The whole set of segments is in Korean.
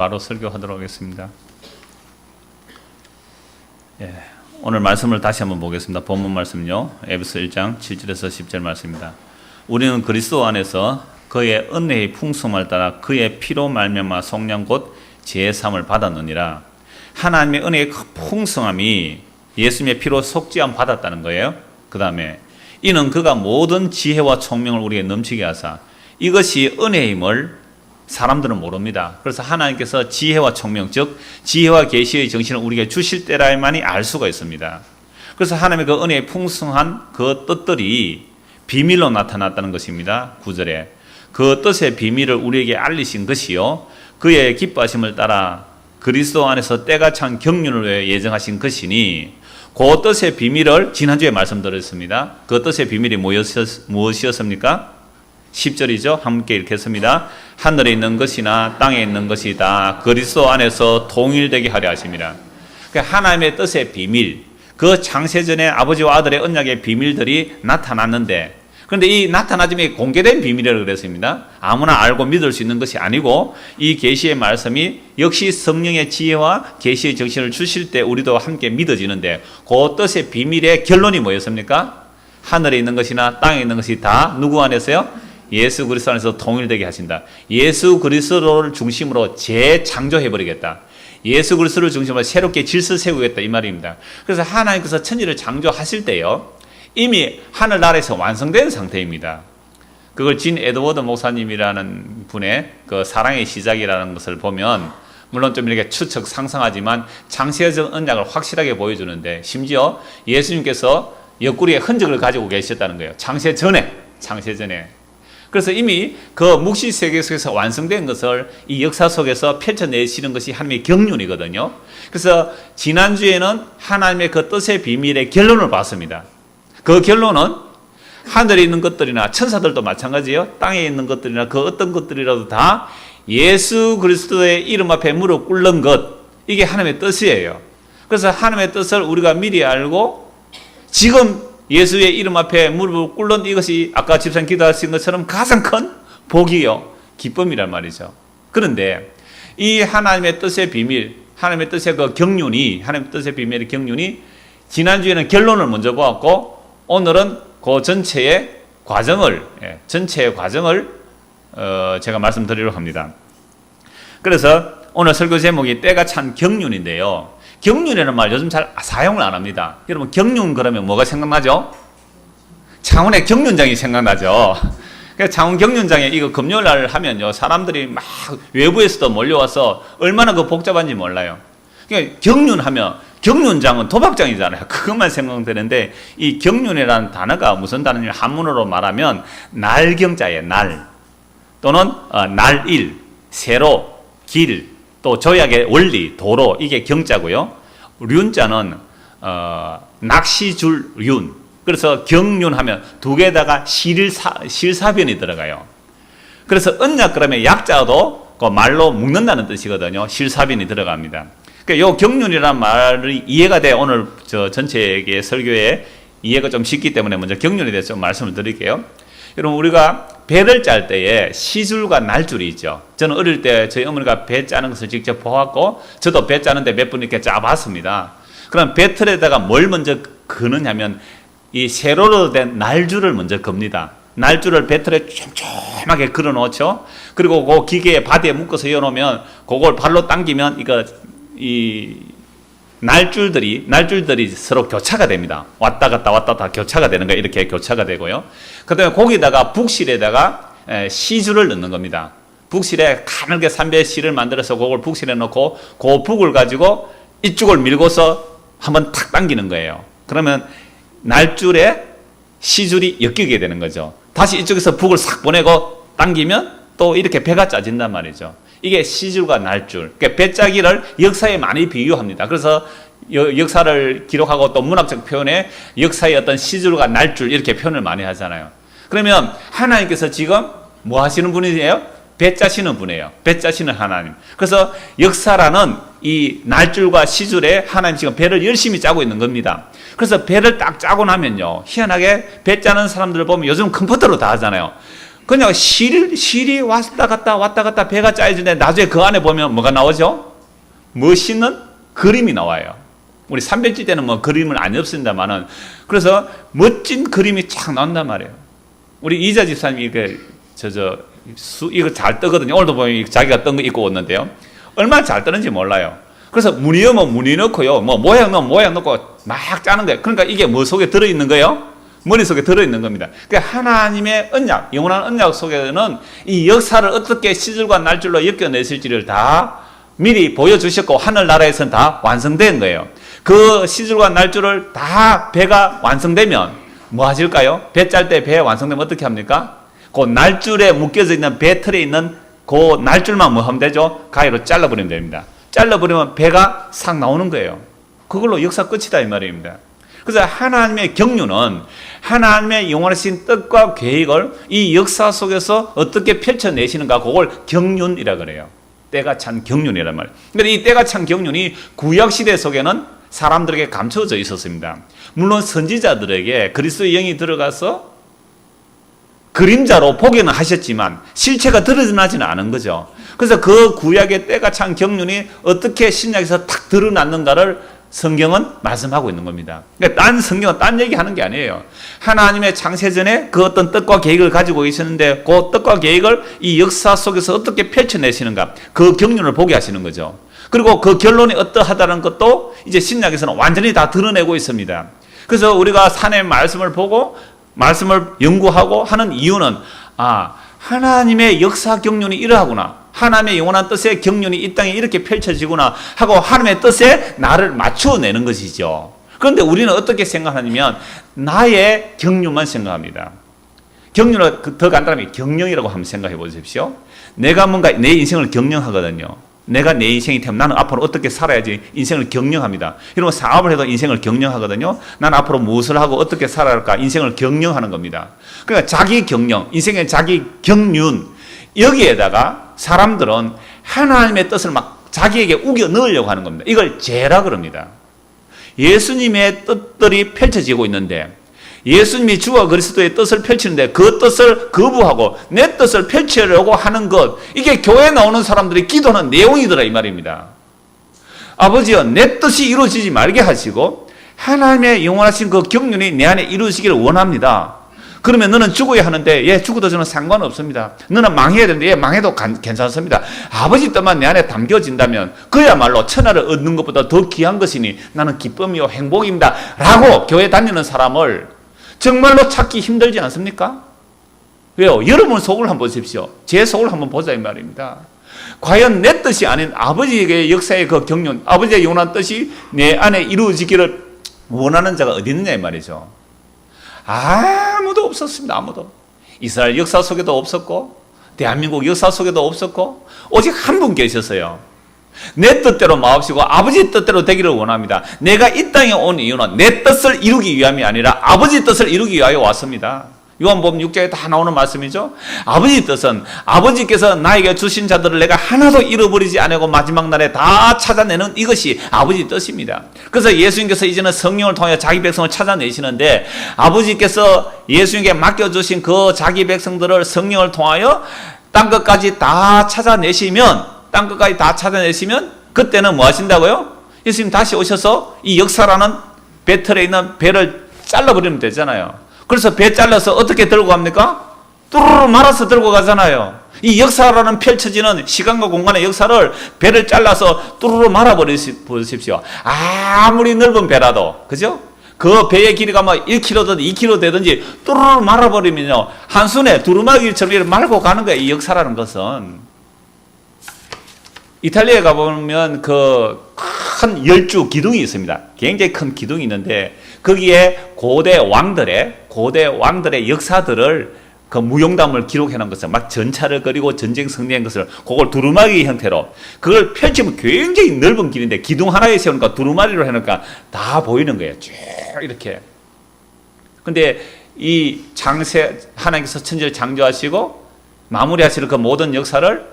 바로 설교하도록 하겠습니다. 오늘 말씀을 다시 한번 보겠습니다. 본문 말씀요. 에베소 1장 7절에서 10절 말씀입니다. 우리는 그리스도 안에서 그의 은혜의 풍성함을 따라 그의 피로 말미암아 속량 곧 제사함을 받았느니라. 하나님의 은혜의 풍성함이 예수님의 피로 속죄함 받았다는 거예요. 그 다음에 이는 그가 모든 지혜와 총명을 우리에게 넘치게 하사, 이것이 은혜의 힘을 사람들은 모릅니다. 그래서 하나님께서 지혜와 총명, 즉 지혜와 계시의 정신을 우리에게 주실 때라야만이 알 수가 있습니다. 그래서 하나님의 그 은혜의 풍성한 그 뜻들이 비밀로 나타났다는 것입니다. 9절에 그 뜻의 비밀을 우리에게 알리신 것이요, 그의 기뻐하심을 따라 그리스도 안에서 때가 찬 경륜을 위해 예정하신 것이니, 그 뜻의 비밀을 지난주에 말씀드렸습니다. 그 뜻의 비밀이 무엇이었습니까? 10절이죠. 함께 읽겠습니다. 하늘에 있는 것이나 땅에 있는 것이 다 그리스도 안에서 통일되게 하려 하심이라. 그러니까 하나님의 뜻의 비밀, 그 창세전에 아버지와 아들의 언약의 비밀들이 나타났는데, 그런데 이 나타나짐이 공개된 비밀이라고 그랬습니다. 아무나 알고 믿을 수 있는 것이 아니고, 이 계시의 말씀이 역시 성령의 지혜와 계시의 정신을 주실 때 우리도 함께 믿어지는데, 그 뜻의 비밀의 결론이 뭐였습니까? 하늘에 있는 것이나 땅에 있는 것이 다 누구 안에서요? 예수 그리스도 안에서 통일되게 하신다. 예수 그리스도를 중심으로 재창조해버리겠다. 예수 그리스도를 중심으로 새롭게 질서 세우겠다, 이 말입니다. 그래서 하나님께서 천지를 창조하실 때요, 이미 하늘나라에서 완성된 상태입니다. 그걸 진 에드워드 목사님이라는 분의 그 사랑의 시작이라는 것을 보면, 물론 좀 이렇게 추측 상상하지만 창세전 언약을 확실하게 보여주는데, 심지어 예수님께서 옆구리에 흔적을 가지고 계셨다는 거예요. 창세전에. 그래서 이미 그 묵시 세계 속에서 완성된 것을 이 역사 속에서 펼쳐내시는 것이 하나님의 경륜이거든요. 그래서 지난주에는 하나님의 그 뜻의 비밀의 결론을 봤습니다. 그 결론은 하늘에 있는 것들이나 천사들도 마찬가지예요. 땅에 있는 것들이나 그 어떤 것들이라도 다 예수 그리스도의 이름 앞에 무릎 꿇는 것, 이게 하나님의 뜻이에요. 그래서 하나님의 뜻을 우리가 미리 알고 지금 예수의 이름 앞에 무릎을 꿇는 이것이 아까 집사님 기도하신 것처럼 가장 큰 복이요, 기쁨이란 말이죠. 그런데 이 하나님의 뜻의 비밀, 하나님의 뜻의 그 경륜이, 하나님의 뜻의 비밀의 경륜이 지난주에는 결론을 먼저 보았고, 오늘은 그 전체의 과정을 제가 말씀드리려고 합니다. 그래서 오늘 설교 제목이 때가 찬 경륜인데요. 경륜이라는 말 요즘 잘 사용을 안 합니다. 여러분, 경륜 그러면 뭐가 생각나죠? 창원의 경륜장이 생각나죠. 그래서 창원 경륜장에 이거 금요일 날 하면요, 사람들이 막 외부에서도 몰려와서 얼마나 그 복잡한지 몰라요. 그러니까 경륜하면 경륜장은 도박장이잖아요. 그것만 생각되는데, 이 경륜이라는 단어가 무슨 단어냐면, 한문으로 말하면 날경자예요. 날 또는 날일, 세로, 길, 또 조약의 원리, 도로, 이게 경자고요. 륜자는 낚시줄 륜. 그래서 경륜하면 두 개에다가 실사변이 들어가요. 그래서 언약 그러면 약자도 그 말로 묶는다는 뜻이거든요. 실사변이 들어갑니다. 그러니까 요 경륜이라는 말이 이해가 돼. 오늘 저 전체의 설교에 이해가 좀 쉽기 때문에 먼저 경륜에 대해서 좀 말씀을 드릴게요. 여러분, 우리가 배를 짤 때에 시줄과 날줄이 있죠. 저는 어릴 때 저희 어머니가 배 짜는 것을 직접 보았고, 저도 배 짜는데 몇 번 이렇게 짜봤습니다. 그럼 배틀에다가 뭘 먼저 그느냐면, 이 세로로 된 날줄을 먼저 겁니다. 날줄을 배틀에 촘촘하게 걸어 놓죠. 그리고 그 기계에 바디에 묶어서 이어놓으면 그걸 발로 당기면 이 날줄들이 서로 교차가 됩니다. 왔다 갔다 교차가 되는 거예요. 이렇게 교차가 되고요. 그 다음에 거기다가 북실에다가 시줄을 넣는 겁니다. 북실에 가늘게 3배 실을 만들어서 그걸 북실에 넣고, 그 북을 가지고 이쪽을 밀고서 한번 탁 당기는 거예요. 그러면 날줄에 시줄이 엮이게 되는 거죠. 다시 이쪽에서 북을 싹 보내고 당기면 또 이렇게 배가 짜진단 말이죠. 이게 시줄과 날줄. 그러니까 배짜기를 역사에 많이 비유합니다. 그래서 역사를 기록하고 또 문학적 표현에 역사의 어떤 시줄과 날줄, 이렇게 표현을 많이 하잖아요. 그러면 하나님께서 지금 뭐 하시는 분이에요? 배 짜시는 분이에요. 배 짜시는 하나님. 그래서 역사라는 이 날줄과 시줄에 하나님 지금 배를 열심히 짜고 있는 겁니다. 그래서 배를 딱 짜고 나면요, 희한하게 배 짜는 사람들을 보면 요즘 컴퓨터로 다 하잖아요. 그냥 실이 왔다 갔다 배가 짜여지는데 나중에 그 안에 보면 뭐가 나오죠? 멋있는 그림이 나와요. 우리 삼별지 때는 뭐 그림을 안 엽습니다만은, 그래서 멋진 그림이 쫙 나온단 말이에요. 우리 이자 집사님이 이거 잘 뜨거든요. 오늘도 보면 자기가 뜬 거 입고 왔는데요. 얼마나 잘 뜨는지 몰라요. 그래서 무늬 넣으면 무늬 넣고요. 뭐 모양 넣으면 모양 넣고 막 짜는 거예요. 그러니까 이게 뭐 속에 들어있는 거예요? 머릿속에 들어있는 겁니다. 그러니까 하나님의 언약, 영원한 언약 속에는 이 역사를 어떻게 시절과 날줄로 엮어내실지를 다 미리 보여주셨고, 하늘나라에서는 다 완성된 거예요. 그 시절과 날줄을 다 배가 완성되면 뭐 하실까요? 배 짤 때 배 완성되면 어떻게 합니까? 그 날줄에 묶여져 있는 배 틀에 있는 그 날줄만 뭐 하면 되죠? 가위로 잘라버리면 됩니다. 잘라버리면 배가 싹 나오는 거예요. 그걸로 역사 끝이다 이 말입니다. 그래서 하나님의 경륜은 하나님의 영원하신 뜻과 계획을 이 역사 속에서 어떻게 펼쳐내시는가, 그걸 경륜이라 그래요. 때가 찬 경륜이란 말이에요. 근데 이 때가 찬 경륜이 구약시대 속에는 사람들에게 감춰져 있었습니다. 물론 선지자들에게 그리스도의 영이 들어가서 그림자로 보기는 하셨지만 실체가 드러나지는 않은 거죠. 그래서 그 구약의 때가 찬 경륜이 어떻게 신약에서 탁 드러났는가를 성경은 말씀하고 있는 겁니다. 그러니까 딴 성경은 딴 얘기하는 게 아니에요. 하나님의 창세전에 그 어떤 뜻과 계획을 가지고 계셨는데 그 뜻과 계획을 이 역사 속에서 어떻게 펼쳐내시는가, 그 경륜을 보게 하시는 거죠. 그리고 그 결론이 어떠하다는 것도 이제 신약에서는 완전히 다 드러내고 있습니다. 그래서 우리가 하나님의 말씀을 보고 말씀을 연구하고 하는 이유는, 하나님의 역사 경륜이 이러하구나, 하나님의 영원한 뜻의 경륜이 이 땅에 이렇게 펼쳐지구나 하고 하나님의 뜻에 나를 맞추어내는 것이죠. 그런데 우리는 어떻게 생각하냐면 나의 경륜만 생각합니다. 경륜은 더 간단하게 경영이라고 한번 생각해 보십시오. 내가 뭔가 내 인생을 경영하거든요. 내가 내 인생이 되면 나는 앞으로 어떻게 살아야지 인생을 경영합니다. 여러분 사업을 해도 인생을 경영하거든요. 나는 앞으로 무엇을 하고 어떻게 살아야 할까 인생을 경영하는 겁니다. 그러니까 자기 경영, 인생의 자기 경륜, 여기에다가 사람들은 하나님의 뜻을 막 자기에게 우겨 넣으려고 하는 겁니다. 이걸 죄라 그럽니다. 예수님의 뜻들이 펼쳐지고 있는데, 예수님이 주와 그리스도의 뜻을 펼치는데 그 뜻을 거부하고 내 뜻을 펼치려고 하는 것, 이게 교회에 나오는 사람들이 기도하는 내용이더라 이 말입니다. 아버지여, 내 뜻이 이루어지지 말게 하시고 하나님의 영원하신 그 경륜이 내 안에 이루어지기를 원합니다. 그러면 너는 죽어야 하는데 죽어도 저는 상관없습니다. 너는 망해야 되는데 망해도 괜찮습니다. 아버지 뜻만 내 안에 담겨진다면 그야말로 천하를 얻는 것보다 더 귀한 것이니 나는 기쁨이요 행복입니다 라고 교회 다니는 사람을 정말로 찾기 힘들지 않습니까? 왜요? 여러분 속을 한번 보십시오. 제 속을 한번 보자 이 말입니다. 과연 내 뜻이 아닌 아버지의 역사의 그 경륜, 아버지의 영원한 뜻이 내 안에 이루어지기를 원하는 자가 어디 있느냐 이 말이죠. 아무도 없었습니다. 아무도. 이스라엘 역사 속에도 없었고 대한민국 역사 속에도 없었고 오직 한 분 계셨어요. 내 뜻대로 마옵시고 아버지 뜻대로 되기를 원합니다. 내가 이 땅에 온 이유는 내 뜻을 이루기 위함이 아니라 아버지 뜻을 이루기 위하여 왔습니다. 요한복음 6장에 다 나오는 말씀이죠. 아버지 뜻은 아버지께서 나에게 주신 자들을 내가 하나도 잃어버리지 않고 마지막 날에 다 찾아내는 이것이 아버지 뜻입니다. 그래서 예수님께서 이제는 성령을 통해 자기 백성을 찾아내시는데, 아버지께서 예수님께 맡겨주신 그 자기 백성들을 성령을 통하여 땅끝까지 다 찾아내시면, 그때는 뭐 하신다고요? 예수님 다시 오셔서 이 역사라는 배틀에 있는 배를 잘라버리면 되잖아요. 그래서 배 잘라서 어떻게 들고 갑니까? 뚜루루 말아서 들고 가잖아요. 이 역사라는 펼쳐지는 시간과 공간의 역사를 배를 잘라서 뚜루루 말아버리십시오. 아무리 넓은 배라도, 그죠? 그 배의 길이가 뭐 1km든 2km 되든지 뚜루루 말아버리면요, 한순에 두루마기처럼 이렇게 말고 가는 거예요. 이 역사라는 것은. 이탈리아에 가보면 그 큰 열주 기둥이 있습니다. 굉장히 큰 기둥이 있는데 거기에 고대 왕들의 역사들을 그 무용담을 기록해 놓은 것을 막 전차를 그리고 전쟁 승리한 것을 그걸 두루마기 형태로 그걸 펼치면 굉장히 넓은 길인데 기둥 하나에 세우니까 두루마리로 해놓으니까 다 보이는 거예요. 쭉 이렇게. 근데 이 하나님께서 천지를 창조하시고 마무리하시는 그 모든 역사를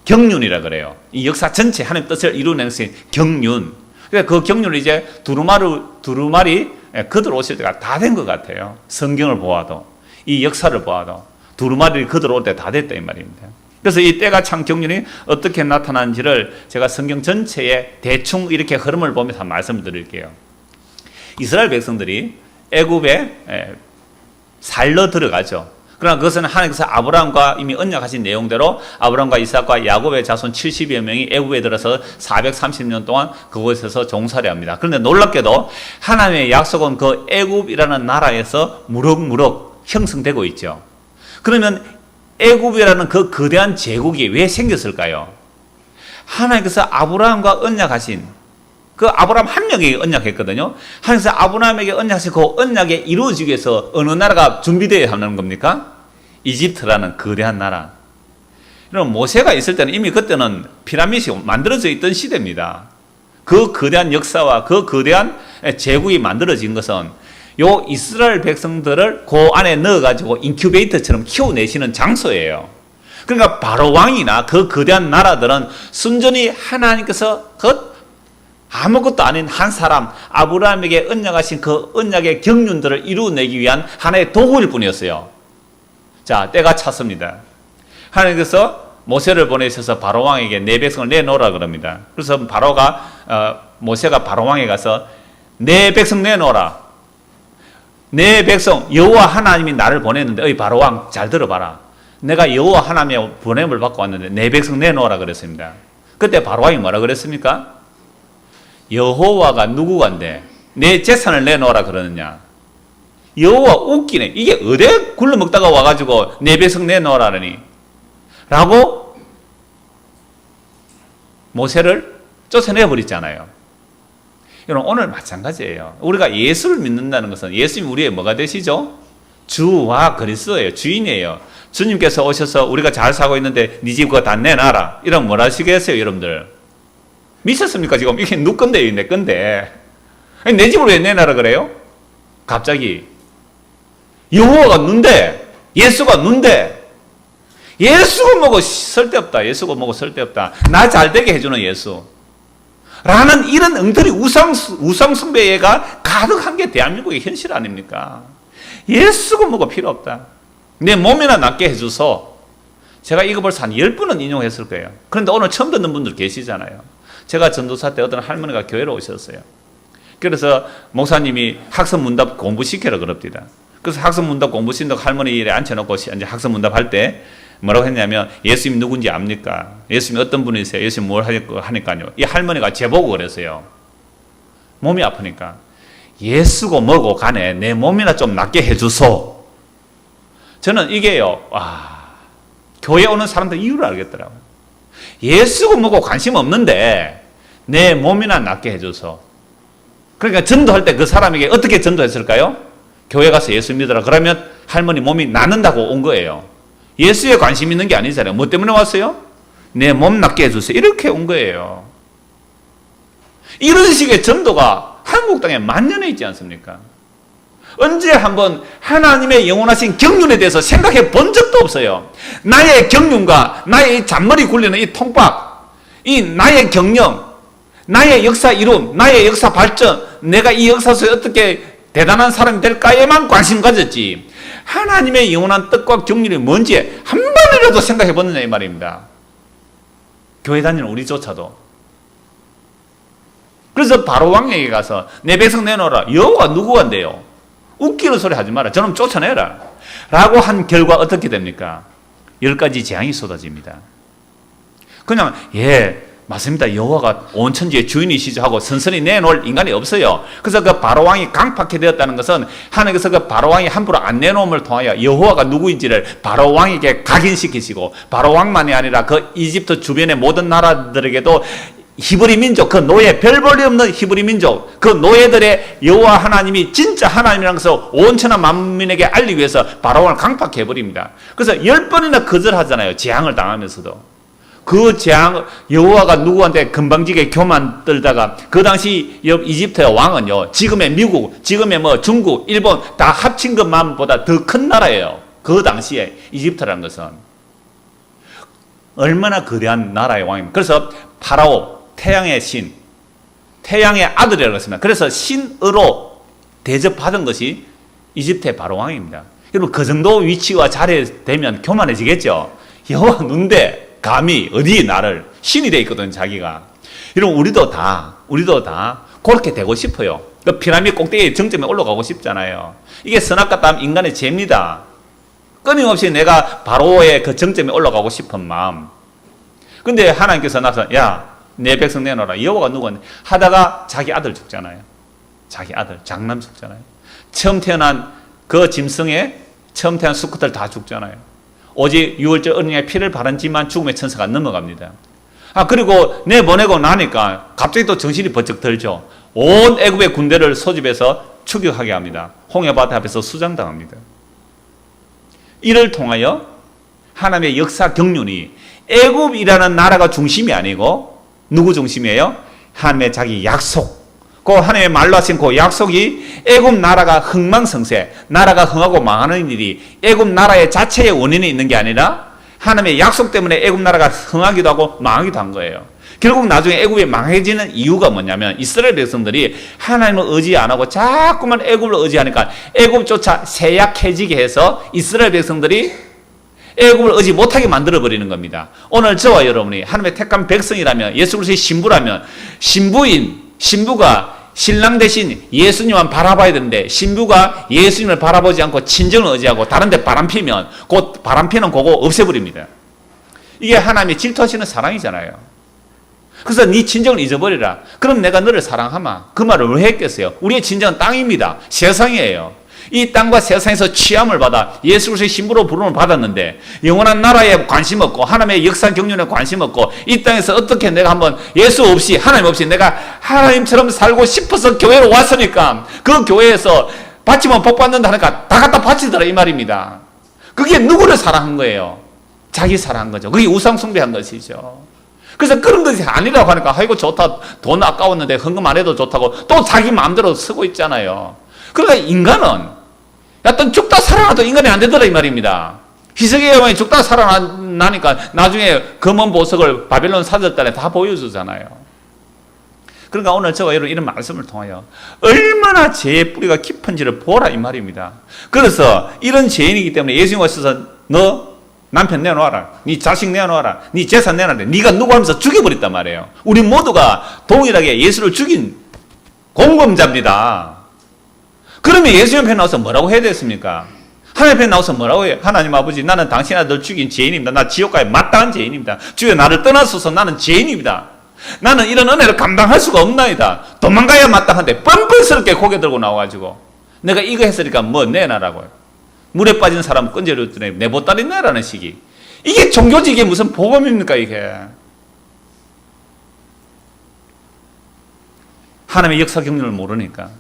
경륜이라 그래요. 이 역사 전체 하나님 뜻을 이루는 것이 경륜. 그러니까 그 경륜을 이제 두루마리 그들 오실 때가 다 된 것 같아요. 성경을 보아도 이 역사를 보아도 두루마리를 거들어올 때 다 됐다 이 말입니다. 그래서 이 때가 참 경륜이 어떻게 나타나는지를 제가 성경 전체에 대충 이렇게 흐름을 보면서 말씀을 드릴게요. 이스라엘 백성들이 애굽에 살러 들어가죠. 그러나 그것은 하나님께서 아브라함과 이미 언약하신 내용대로 아브라함과 이삭과 야곱의 자손 70여 명이 애굽에 들어서 430년 동안 그곳에서 종살이 합니다. 그런데 놀랍게도 하나님의 약속은 그 애굽이라는 나라에서 무럭무럭 형성되고 있죠. 그러면 애굽이라는 그 거대한 제국이 왜 생겼을까요? 하나님께서 아브라함과 언약하신 그 아브라함 한 명에게 언약했거든요. 하나님께서 아브라함에게 언약하신 그 언약에 이루어지기 위해서 어느 나라가 준비되어야 하는 겁니까? 이집트라는 거대한 나라. 여러분, 모세가 있을 때는 이미 그때는 피라미드가 만들어져 있던 시대입니다. 그 거대한 역사와 그 거대한 제국이 만들어진 것은 요 이스라엘 백성들을 그 안에 넣어가지고 인큐베이터처럼 키워내시는 장소예요. 그러니까 바로 왕이나 그 거대한 나라들은 순전히 하나님께서 아무것도 아닌 한 사람 아브라함에게 언약하신 그 언약의 경륜들을 이루어내기 위한 하나의 도구일 뿐이었어요. 자, 때가 찼습니다. 하나님께서 모세를 보내셔서 바로왕에게 내 백성을 내놓으라 그럽니다. 그래서 모세가 바로왕에 가서 내 백성 내놓으라. 내 백성 여호와 하나님이 나를 보냈는데 어이 바로왕 잘 들어봐라. 내가 여호와 하나님의 보냄을 받고 왔는데 내 백성 내놓으라 그랬습니다. 그때 바로왕이 뭐라 그랬습니까? 여호와가 누구간데 내 재산을 내놓으라 그러느냐. 여호와 웃기네. 이게 어디 굴러먹다가 와가지고 내 백성 내놓으라니 라고 모세를 쫓아내버렸잖아요. 여러분, 오늘 마찬가지예요. 우리가 예수를 믿는다는 것은 예수님이 우리의 뭐가 되시죠? 주와 그리스도예요. 주인이에요. 주님께서 오셔서 우리가 잘 사고 있는데 네 집 그거 다 내놔라 이러면 뭐라 하시겠어요 여러분들? 미쳤습니까? 지금 이게 누 건데요, 내 건데. 아니, 내 집을 왜 내놔라 그래요? 갑자기 여호와가 눈데, 예수가 눈데, 예수가 뭐고 쓸데없다. 예수가 뭐고 쓸데없다. 나 잘되게 해주는 예수. 라는 이런 엉터리 우상숭배가 가득한 게 대한민국의 현실 아닙니까? 예수가 뭐고 필요 없다. 내 몸이나 낫게 해줘서. 제가 이거 벌써 한 10번은 인용했을 거예요. 그런데 오늘 처음 듣는 분들 계시잖아요. 제가 전도사 때 어떤 할머니가 교회로 오셨어요. 그래서 목사님이 학습문답 공부시키라 그럽니다. 그래서 학습문답 공부시킨다고 할머니 일에 앉혀놓고 이제 학습문답 할 때 뭐라고 했냐면 예수님 누군지 압니까? 예수님 어떤 분이세요? 예수님 뭘 하니까요. 이 할머니가 제보고 그랬어요. 몸이 아프니까 예수고 뭐고 간에 내 몸이나 좀 낫게 해주소. 저는 이게요. 교회 오는 사람들 이유를 알겠더라고요. 예수고 뭐고 관심 없는데 내 몸이나 낫게 해줘서. 그러니까 전도할 때 그 사람에게 어떻게 전도했을까요? 교회 가서 예수 믿어라. 그러면 할머니 몸이 낫는다고 온 거예요. 예수에 관심 있는 게 아니잖아요. 뭐 때문에 왔어요? 내 몸 낫게 해주세요. 이렇게 온 거예요. 이런 식의 전도가 한국 땅에 만연해 있지 않습니까? 언제 한번 하나님의 영원하신 경륜에 대해서 생각해 본 적도 없어요. 나의 경륜과 나의 이 잔머리 굴리는 이 통박, 이 나의 경영, 나의 역사 이룸, 나의 역사 발전, 내가 이 역사 속에 어떻게 대단한 사람이 될까에만 관심 가졌지, 하나님의 영원한 뜻과 경륜이 뭔지 한 번이라도 생각해 봤느냐 이 말입니다. 교회 다니는 우리조차도. 그래서 바로왕에게 가서 내 백성 내놓으라. 여호와 누구한데요? 웃기는 소리 하지 마라. 저놈 쫓아내라. 라고 한 결과 어떻게 됩니까? 10가지 재앙이 쏟아집니다. 그냥 맞습니다. 여호와가 온 천지의 주인이시죠 하고 선선히 내놓을 인간이 없어요. 그래서 그 바로왕이 강팍해 되었다는 것은 하나님께서 그 바로왕이 함부로 안 내놓음을 통하여 여호와가 누구인지를 바로왕에게 각인시키시고, 바로왕만이 아니라 그 이집트 주변의 모든 나라들에게도 히브리 민족, 그 노예, 별 볼일 없는 히브리 민족, 그 노예들의 여호와 하나님이 진짜 하나님이라는 것을 온 천하 만민에게 알리기 위해서 바로왕을 강팍해버립니다. 그래서 10번이나 거절하잖아요. 재앙을 당하면서도. 그 재앙, 여호와가 누구한테 금방지게 교만 떨다가, 그 당시 이집트의 왕은요, 지금의 미국, 지금의 중국, 일본 다 합친 것만보다 더 큰 나라예요. 그 당시에 이집트라는 것은 얼마나 거대한 나라의 왕입니다. 그래서 파라오, 태양의 신, 태양의 아들이라고 했습니다. 그래서 신으로 대접받은 것이 이집트의 바로왕입니다. 여러분 그 정도 위치와 자리에 되면 교만해지겠죠. 여호와 눈대 감히 어디 나를 신이 돼 있거든 자기가. 여러분 우리도 다 그렇게 되고 싶어요. 그 피라미드 꼭대기 정점에 올라가고 싶잖아요. 이게 선악과 땀 인간의 죄입니다. 끊임없이 내가 바로의 그 정점에 올라가고 싶은 마음. 근데 하나님께서 나서 야, 내 백성 내놓아라. 여호와가 누구냐 하다가 자기 아들 죽잖아요. 자기 아들 장남 죽잖아요. 처음 태어난 그 짐승에 처음 태어난 수컷들 다 죽잖아요. 오직 유월절 어린이의 피를 바른지만 죽음의 천사가 넘어갑니다. 그리고 내보내고 나니까 갑자기 또 정신이 번쩍 들죠. 온 애굽의 군대를 소집해서 추격하게 합니다. 홍해바다 앞에서 수장당합니다. 이를 통하여 하나님의 역사 경륜이 애굽이라는 나라가 중심이 아니고 누구 중심이에요? 하나님의 자기 약속. 그 하나님의 말로 하신 그 약속이 애굽 나라가 흥망성쇠, 나라가 흥하고 망하는 일이 애굽 나라의 자체의 원인이 있는 게 아니라 하나님의 약속 때문에 애굽 나라가 흥하기도 하고 망하기도 한 거예요. 결국 나중에 애굽이 망해지는 이유가 뭐냐면 이스라엘 백성들이 하나님을 의지 안 하고 자꾸만 애굽을 의지하니까 애굽조차 세약해지게 해서 이스라엘 백성들이 애굽을 의지 못하게 만들어버리는 겁니다. 오늘 저와 여러분이 하나님의 택한 백성이라면 예수 그리스도의 신부라면 신부가 신랑 대신 예수님만 바라봐야 되는데 신부가 예수님을 바라보지 않고 친정을 의지하고 다른 데 바람피면 곧 바람피는 그거 없애버립니다. 이게 하나님의 질투하시는 사랑이잖아요. 그래서 네 친정을 잊어버리라. 그럼 내가 너를 사랑하마. 그 말을 왜 했겠어요? 우리의 친정은 땅입니다. 세상이에요. 이 땅과 세상에서 취함을 받아 예수 그리스도의 신부로 부름을 받았는데 영원한 나라에 관심 없고 하나님의 역사 경륜에 관심 없고 이 땅에서 어떻게 내가 한번 예수 없이 하나님 없이 내가 하나님처럼 살고 싶어서 교회로 왔으니까 그 교회에서 바치면 복 받는다 하니까 다 갖다 바치더라 이 말입니다. 그게 누구를 사랑한 거예요? 자기 사랑한 거죠. 그게 우상 숭배한 것이죠. 그래서 그런 것이 아니라고 하니까 아이고 좋다, 돈 아까웠는데 헌금 안 해도 좋다고 또 자기 마음대로 쓰고 있잖아요. 그러니까 인간은 어떤 죽다 살아나도 인간이 안 되더라 이 말입니다. 희석의 여왕이 죽다 살아나니까 나중에 검은 보석을 바벨론 사절단에 다 보여주잖아요. 그러니까 오늘 저와 여러분 이런 말씀을 통하여 얼마나 죄의 뿌리가 깊은지를 보라 이 말입니다. 그래서 이런 죄인이기 때문에 예수님 오셔서 너 남편 내놓아라, 네 자식 내놓아라, 네 재산 내놔라, 네가 누구 하면서 죽여버렸단 말이에요. 우리 모두가 동일하게 예수를 죽인 공범자입니다. 그러면 예수 옆에 나와서 뭐라고 해야 됐습니까? 하나님 앞에 나와서 뭐라고 해요? 하나님 아버지, 나는 당신 아들 죽인 죄인입니다. 나 지옥 가에 마땅한 죄인입니다. 주여 나를 떠나소서. 나는 죄인입니다. 나는 이런 은혜를 감당할 수가 없나이다. 도망가야 마땅한데 뻔뻔스럽게 고개 들고 나와가지고 내가 이거 했으니까 뭐 내놔라고요. 물에 빠진 사람 끈질었더니 내 보따리 내라는 식이. 이게 종교지 이게 무슨 복음입니까 이게. 하나님의 역사 경륜을 모르니까.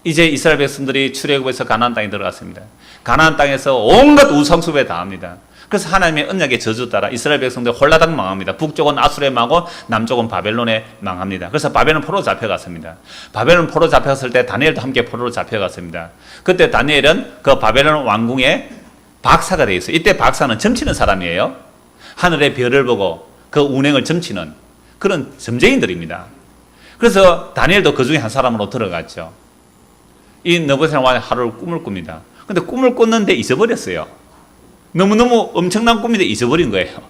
이제 이스라엘 백성들이 출애굽에서 가나안 땅에 들어갔습니다. 가나안 땅에서 온갖 우상숭배 다 합니다. 그래서 하나님의 언약의 저주 따라 이스라엘 백성들 홀라당 망합니다. 북쪽은 아수르에 망하고 남쪽은 바벨론에 망합니다. 그래서 바벨론 포로 잡혀갔습니다. 바벨론 포로 잡혀갔을 때 다니엘도 함께 포로로 잡혀갔습니다. 그때 다니엘은 그 바벨론 왕궁의 박사가 되어 있어요. 이때 박사는 점치는 사람이에요. 하늘의 별을 보고 그 운행을 점치는 그런 점쟁이들입니다. 그래서 다니엘도 그 중에 한 사람으로 들어갔죠. 이 느부갓네살 왕이 하루를 꿈을 꿉니다. 근데 꿈을 꿨는데 잊어버렸어요. 너무너무 엄청난 꿈인데 잊어버린 거예요.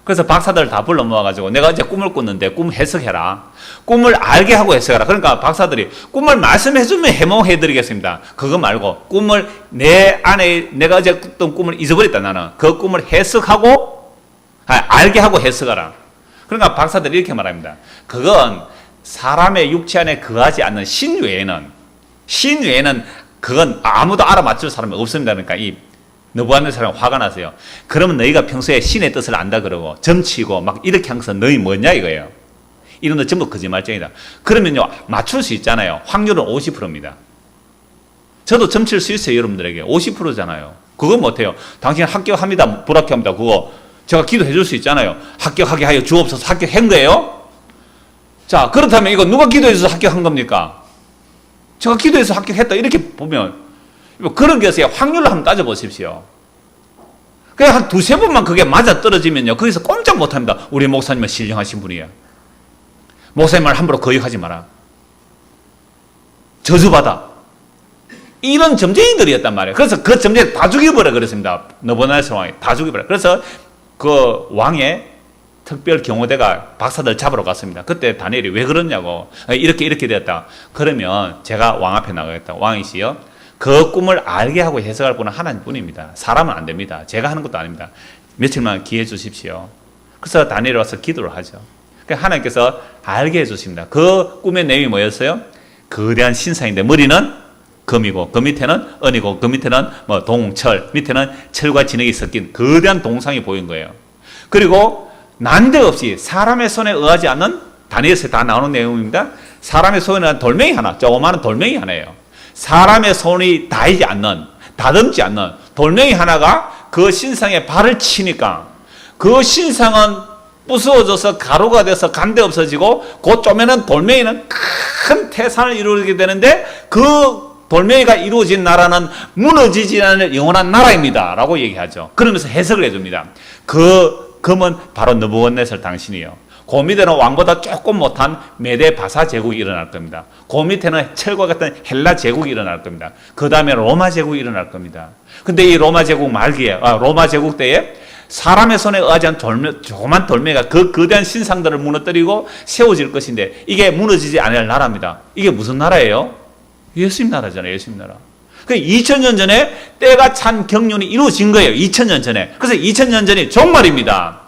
그래서 박사들 다 불러 모아가지고 내가 이제 꿈을 꿨는데 꿈 해석해라. 꿈을 알게 하고 해석해라. 그러니까 박사들이 꿈을 말씀해주면 해몽해드리겠습니다. 그거 말고 꿈을 내 안에 내가 어제 꿨던 꿈을 잊어버렸다 나는. 그 꿈을 해석하고 알게 하고 해석하라. 그러니까 박사들이 이렇게 말합니다. 그건 사람의 육체 안에 거하지 않는 신 외에는 그건 아무도 알아맞힐 사람이 없습니다. 그러니까 이 느부갓네살은 화가 나세요. 그러면 너희가 평소에 신의 뜻을 안다 그러고 점치고 막 이렇게 한 것은 너희 뭐냐 이거예요. 이런 거 전부 거짓말쟁이다. 그러면요 맞출 수 있잖아요. 확률은 50%입니다. 저도 점칠 수 있어요. 여러분들에게 50%잖아요. 그건 못해요. 당신 합격합니다. 불합격합니다. 그거 제가 기도해 줄 수 있잖아요. 합격하게 하여 주옵소서. 합격한 거예요? 자 그렇다면 이거 누가 기도해서 합격한 겁니까? 제가 기도해서 합격했다 이렇게 보면 그런 것에 확률로 한번 따져보십시오. 그냥 한 두세 번만 그게 맞아 떨어지면요 거기서 꼼짝 못합니다. 우리 목사님은 신령하신 분이에요. 목사님 말 함부로 거역하지 마라. 저주받아. 이런 점쟁이들이었단 말이에요. 그래서 그 점쟁이 다 죽여버려 그랬습니다. 느부갓네살 왕이 다 죽여버려. 그래서 그 왕의 특별 경호대가 박사들 잡으러 갔습니다. 그때 다니엘이 왜 그러냐고, 이렇게 되었다. 그러면 제가 왕 앞에 나가겠다. 왕이시여, 그 꿈을 알게 하고 해석할 분은 하나님뿐입니다. 사람은 안 됩니다. 제가 하는 것도 아닙니다. 며칠만 기회 주십시오. 그래서 다니엘이 와서 기도를 하죠. 그러니까 하나님께서 알게 해주십니다. 그 꿈의 내용이 뭐였어요? 거대한 신상인데 머리는 금이고 그 밑에는 은이고 그 밑에는 뭐 동철, 밑에는 철과 진흙이 섞인 거대한 동상이 보인 거예요. 그리고 난데없이 사람의 손에 의하지 않는, 다니엘서에 다 나오는 내용입니다. 사람의 손에는 돌멩이 하나, 조그마한 돌멩이 하나예요. 사람의 손이 닿지 않는, 다듬지 않는 돌멩이 하나가 그 신상에 발을 치니까 그 신상은 부수어져서 가루가 돼서 간데 없어지고, 그 쪼매는 돌멩이는 큰 태산을 이루게 되는데, 그 돌멩이가 이루어진 나라는 무너지지 않을 영원한 나라입니다 라고 얘기하죠. 그러면서 해석을 해줍니다. 그 금은 바로 느부갓네살 당신이요, 그 밑에는 왕보다 조금 못한 메데 바사 제국이 일어날 겁니다. 그 밑에는 철과 같은 헬라 제국이 일어날 겁니다. 그 다음에 로마 제국이 일어날 겁니다. 근데 이 로마 제국 말기에, 로마 제국 때에 사람의 손에 의하지 않은 조그만 돌멩이가 그 거대한 신상들을 무너뜨리고 세워질 것인데, 이게 무너지지 않을 나라입니다. 이게 무슨 나라예요? 예수님 나라잖아요. 예수님 나라. 그 2000년 전에 때가 찬 경륜이 이루어진 거예요. 2000년 전에. 그래서 2000년 전이 종말입니다.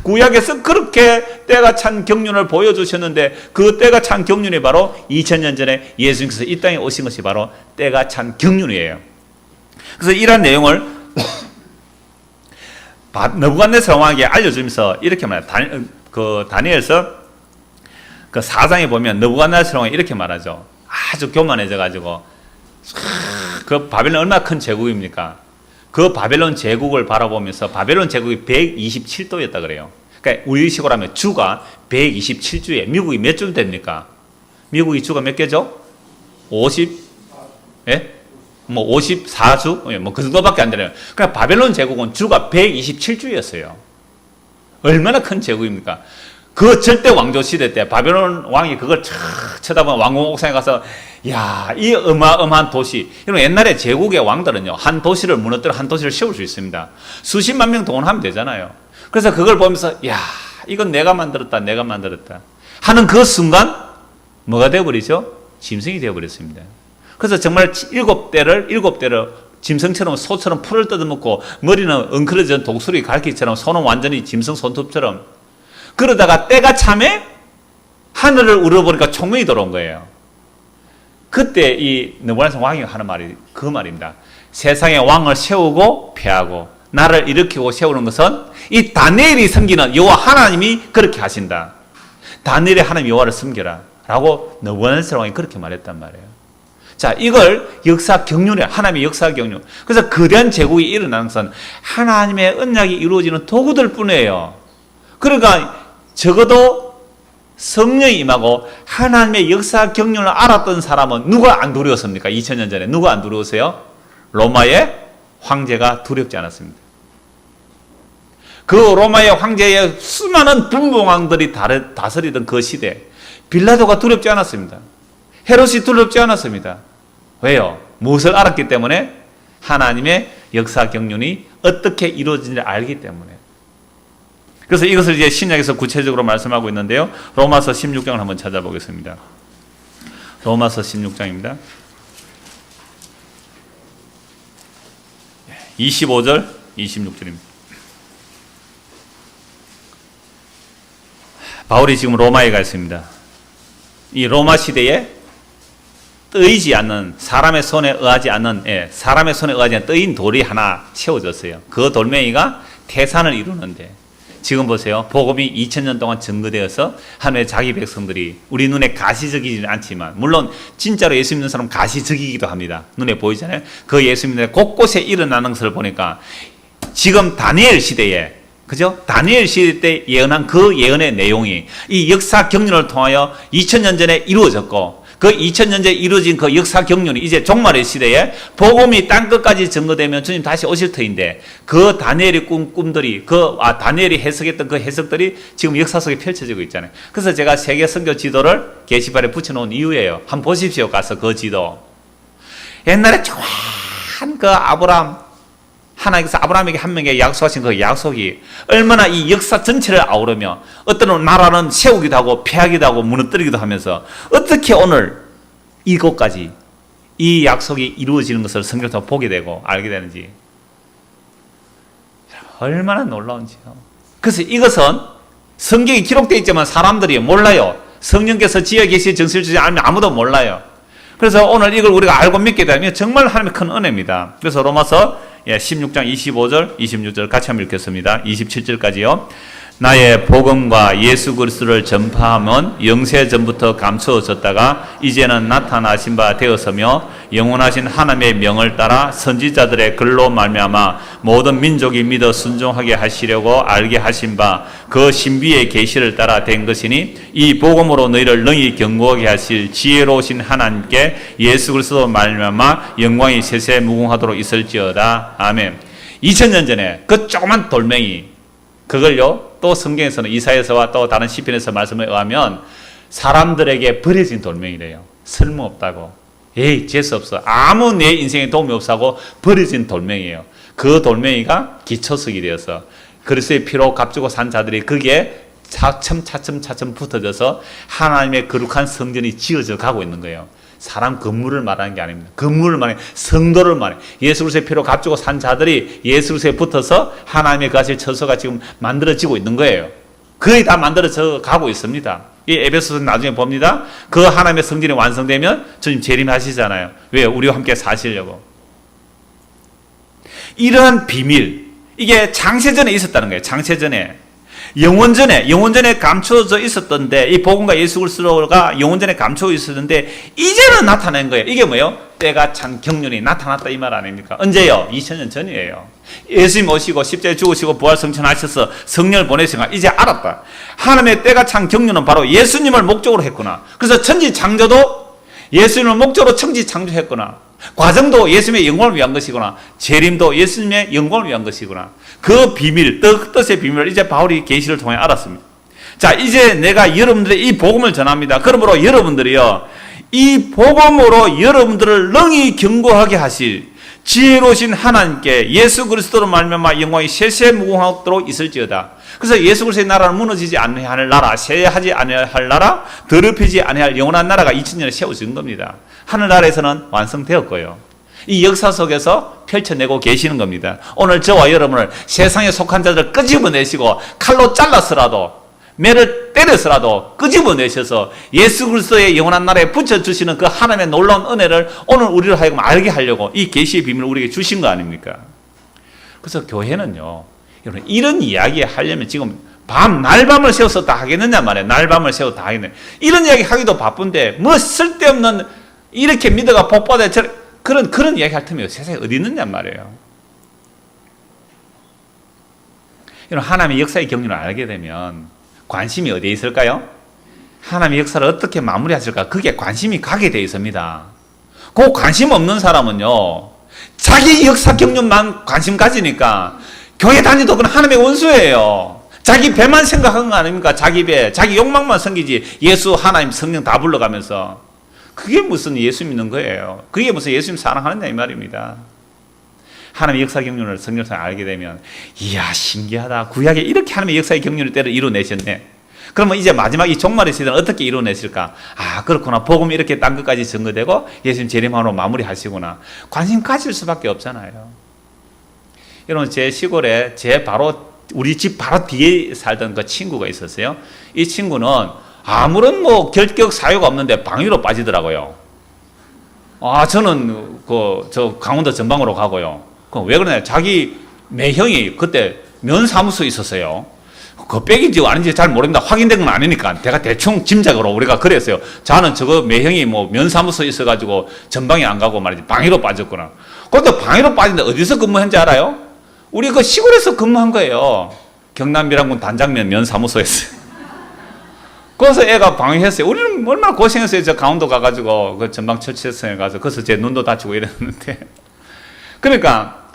구약에서 그렇게 때가 찬 경륜을 보여주셨는데, 그 때가 찬 경륜이 바로 2000년 전에 예수님께서 이 땅에 오신 것이 바로 때가 찬 경륜이에요. 그래서 이러한 내용을 느부갓네살 왕에게 알려주면서 이렇게 말해요. 다니엘서 그 4장에 보면 느부갓네살 왕이 이렇게 말하죠. 아주 교만해져가지고, 그 바벨론 얼마나 큰 제국입니까? 그 바벨론 제국을 바라보면서, 바벨론 제국이 127도였다 그래요. 그러니까 우리식으로 하면 주가 127주에, 미국이 몇 주 됩니까? 미국이 주가 몇 개죠? 50? 예? 뭐 54주? 뭐 그 정도밖에 안 되네요. 그러니까 바벨론 제국은 주가 127주였어요. 얼마나 큰 제국입니까? 그 절대 왕조 시대 때 바벨론 왕이 그걸 쳐다보면 왕궁 옥상에 가서, 야, 이 어마어마한 도시. 이런 옛날에 제국의 왕들은요, 한 도시를 무너뜨려 한 도시를 세울 수 있습니다. 수십만 명 동원하면 되잖아요. 그래서 그걸 보면서, 야, 이건 내가 만들었다 하는 그 순간 뭐가 되어버리죠? 짐승이 되어버렸습니다. 그래서 정말 7대를 짐승처럼, 소처럼 풀을 뜯어먹고, 머리는 엉클어진 독수리 갈기처럼, 손은 완전히 짐승 손톱처럼, 그러다가 때가 참에 하늘을 우러보니까 총명이 들어온 거예요. 그때 이 느부갓네살 왕이 하는 말이 그 말입니다. 세상에 왕을 세우고 패하고 나를 일으키고 세우는 것은 이 다니엘이 섬기는 여호와 하나님이 그렇게 하신다. 다니엘의 하나님 여호와를 섬겨라 라고 느부갓네살 왕이 그렇게 말했단 말이에요. 자, 이걸 역사 경륜이야. 하나님의 역사 경륜. 그래서 거대한 제국이 일어나는 것은 하나님의 언약이 이루어지는 도구들 뿐이에요. 그러니까 적어도 성령이 임하고 하나님의 역사 경륜을 알았던 사람은 누가 안 두려웠습니까? 2000년 전에 누가 안 두려웠어요? 로마의 황제가 두렵지 않았습니다. 그 로마의 황제의 수많은 분봉왕들이 다스리던 그 시대, 빌라도가 두렵지 않았습니다. 헤롯이 두렵지 않았습니다. 왜요? 무엇을 알았기 때문에? 하나님의 역사 경륜이 어떻게 이루어지는지 알기 때문에. 그래서 이것을 이제 신약에서 구체적으로 말씀하고 있는데요. 로마서 16장을 한번 찾아보겠습니다. 로마서 16장입니다. 25절, 26절입니다. 바울이 지금 로마에 가 있습니다. 이 로마 시대에 뜨이지 않는, 사람의 손에 의하지 않는 뜨인 돌이 하나 세워졌어요. 그 돌멩이가 태산을 이루는데, 지금 보세요. 복음이 2000년 동안 증거되어서 하나님의 자기 백성들이 우리 눈에 가시적이지는 않지만, 물론 진짜로 예수 믿는 사람은 가시적이기도 합니다. 눈에 보이잖아요. 그 예수 믿는 곳곳에 일어나는 것을 보니까 지금 다니엘 시대에, 그죠? 다니엘 시대 때 예언한 그 예언의 내용이 이 역사 경륜을 통하여 2000년 전에 이루어졌고, 그 2000년 전에 이루어진 그 역사 경륜이 이제 종말의 시대에 복음이 땅끝까지 증거되면 주님 다시 오실 터인데, 그 다니엘의 꿈들이, 다니엘이 해석했던 그 해석들이 지금 역사 속에 펼쳐지고 있잖아요. 그래서 제가 세계 선교 지도를 게시판에 붙여놓은 이유예요. 한번 보십시오. 가서 그 지도. 옛날에 조그만 그 하나님께서 아브라함에게 한 명에게 약속하신 그 약속이 얼마나 이 역사 전체를 아우르며 어떤 나라는 세우기도 하고 패하기도 하고 무너뜨리기도 하면서 어떻게 오늘 이것까지 이 약속이 이루어지는 것을 성경에서 보게 되고 알게 되는지 얼마나 놀라운지요. 그래서 이것은 성경에 기록되어 있지만 사람들이 몰라요. 성령께서 지어 계신 정신을 주지 않으면 아무도 몰라요. 그래서 오늘 이걸 우리가 알고 믿게 되면 정말 하나님의 큰 은혜입니다. 그래서 로마서 16장 25절, 26절 같이 한번 읽겠습니다. 27절까지요. 나의 복음과 예수 그리스도를 전파함은 영세전부터 감추어졌다가 이제는 나타나신 바 되었으며 영원하신 하나님의 명을 따라 선지자들의 글로 말미암아 모든 민족이 믿어 순종하게 하시려고 알게 하신 바 그 신비의 계시를 따라 된 것이니 이 복음으로 너희를 능히 견고하게 하실 지혜로우신 하나님께 예수 그리스도 말미암아 영광이 세세 무궁하도록 있을지어다. 아멘. 2000년 전에 그 조그만 돌멩이 그걸요 또 성경에서는 이사야서와 또 다른 시편에서 말씀에 의하면 사람들에게 버려진 돌멩이래요. 쓸모없다고. 에이 재수없어. 아무 내 인생에 도움이 없어하고 버려진 돌멩이에요. 그 돌멩이가 기초석이 되어서 그리스도의 피로 값주고 산 자들이 거기에 차츰 붙어져서 하나님의 거룩한 성전이 지어져 가고 있는 거예요. 사람 건물을 말하는 게 아닙니다. 건물을 말해 성도를 말해. 예수 그리스도의 피로 값주고 산 자들이 예수 그리스도에 붙어서 하나님의 거하실 처소가 지금 만들어지고 있는 거예요. 거의 다 만들어져 가고 있습니다. 이 에베소서 나중에 봅니다. 그 하나님의 성전이 완성되면 주님 재림하시잖아요. 왜요? 우리와 함께 사시려고. 이러한 비밀, 이게 창세전에 있었다는 거예요. 창세전에. 영원전에 감추어져 있었던데 이 복음과 예수 그리스도가 영원전에 감추어 있었는데 이제는 나타낸 거예요. 이게 뭐예요? 때가 찬 경륜이 나타났다 이 말 아닙니까? 언제요? 2000년 전이에요. 예수님 오시고 십자가에 죽으시고 부활 성천하셔서 성령을 보내시니까 이제 알았다. 하나님의 때가 찬 경륜은 바로 예수님을 목적으로 했구나. 그래서 천지 창조도 예수님을 목적으로 천지 창조했구나. 과정도 예수님의 영광을 위한 것이구나. 재림도 예수님의 영광을 위한 것이구나. 그 비밀, 뜻의 비밀을 이제 바울이 계시를 통해 알았습니다. 자, 이제 내가 여러분들의 이 복음을 전합니다. 그러므로 여러분들이요, 이 복음으로 여러분들을 능히 견고하게 하실 지혜로우신 하나님께 예수 그리스도로 말미암아 영광이 세세무궁하도록 있을지어다. 그래서 예수 그리스도의 나라는 무너지지 아니할 나라, 쇠하지 아니할 나라, 더럽히지 아니할 영원한 나라가 2000년에 세워진 겁니다. 하늘나라에서는 완성되었고요. 이 역사 속에서 펼쳐내고 계시는 겁니다. 오늘 저와 여러분을 세상에 속한 자들을 끄집어내시고 칼로 잘라서라도 매를 때려서라도 끄집어내셔서 예수 그리스도의 영원한 나라에 붙여주시는 그 하나님의 놀라운 은혜를 오늘 우리를 하여금 알게 하려고 이 계시의 비밀을 우리에게 주신 거 아닙니까? 그래서 교회는요, 여러분 이런 이야기 하려면 지금 날밤을 세워서 다 하겠느냐 말이에요. 날밤을 세워 다 하겠네. 이런 이야기 하기도 바쁜데 뭐 쓸데없는 이렇게 믿어가 복받아 그런 이야기 할 틈이 세상에 어디 있느냐 말이에요. 여러분 하나님의 역사의 경륜을 알게 되면 관심이 어디에 있을까요? 하나님의 역사를 어떻게 마무리하실까? 그게 관심이 가게 되어 있습니다. 그 관심 없는 사람은요, 자기 역사 경륜만 관심 가지니까 교회 다니도 그건 하나님의 원수예요. 자기 배만 생각하는 거 아닙니까? 자기 배, 자기 욕망만 섬기지. 예수, 하나님, 성령 다 불러가면서. 그게 무슨 예수 믿는 거예요. 그게 무슨 예수님 사랑하느냐 이 말입니다. 하나님의 역사 경륜을 성경에서 알게 되면 이야 신기하다. 구약에 이렇게 하나님의 역사의 경륜을 때를 이루어내셨네. 그러면 이제 마지막 이 종말의 시대는 어떻게 이루어내실까? 아 그렇구나. 복음이 이렇게 딴 것까지 증거되고 예수님 재림하로 마무리하시구나. 관심 가질 수밖에 없잖아요. 여러분 제 시골에 우리 집 바로 뒤에 살던 그 친구가 있었어요. 이 친구는 아무런 결격 사유가 없는데 방위로 빠지더라고요. 아 저는 저 강원도 전방으로 가고요. 왜 그러냐? 자기 매형이 그때 면사무소에 있었어요. 그 백인지 아닌지 잘 모릅니다. 확인된 건 아니니까. 제가 대충 짐작으로 우리가 그랬어요. 저는 저거 매형이 면사무소에 있어가지고 전방에 안 가고 말이지. 방위로 빠졌구나. 그것도 방위로 빠진데 어디서 근무했는지 알아요? 우리 그 시골에서 근무한 거예요. 경남 밀양군 단장면 면사무소에서. 거기서 애가 방위했어요. 우리는 얼마나 고생했어요. 저 강원도 가가지고 그 전방 철치선에 가서 거기서 제 눈도 다치고 이랬는데. 그러니까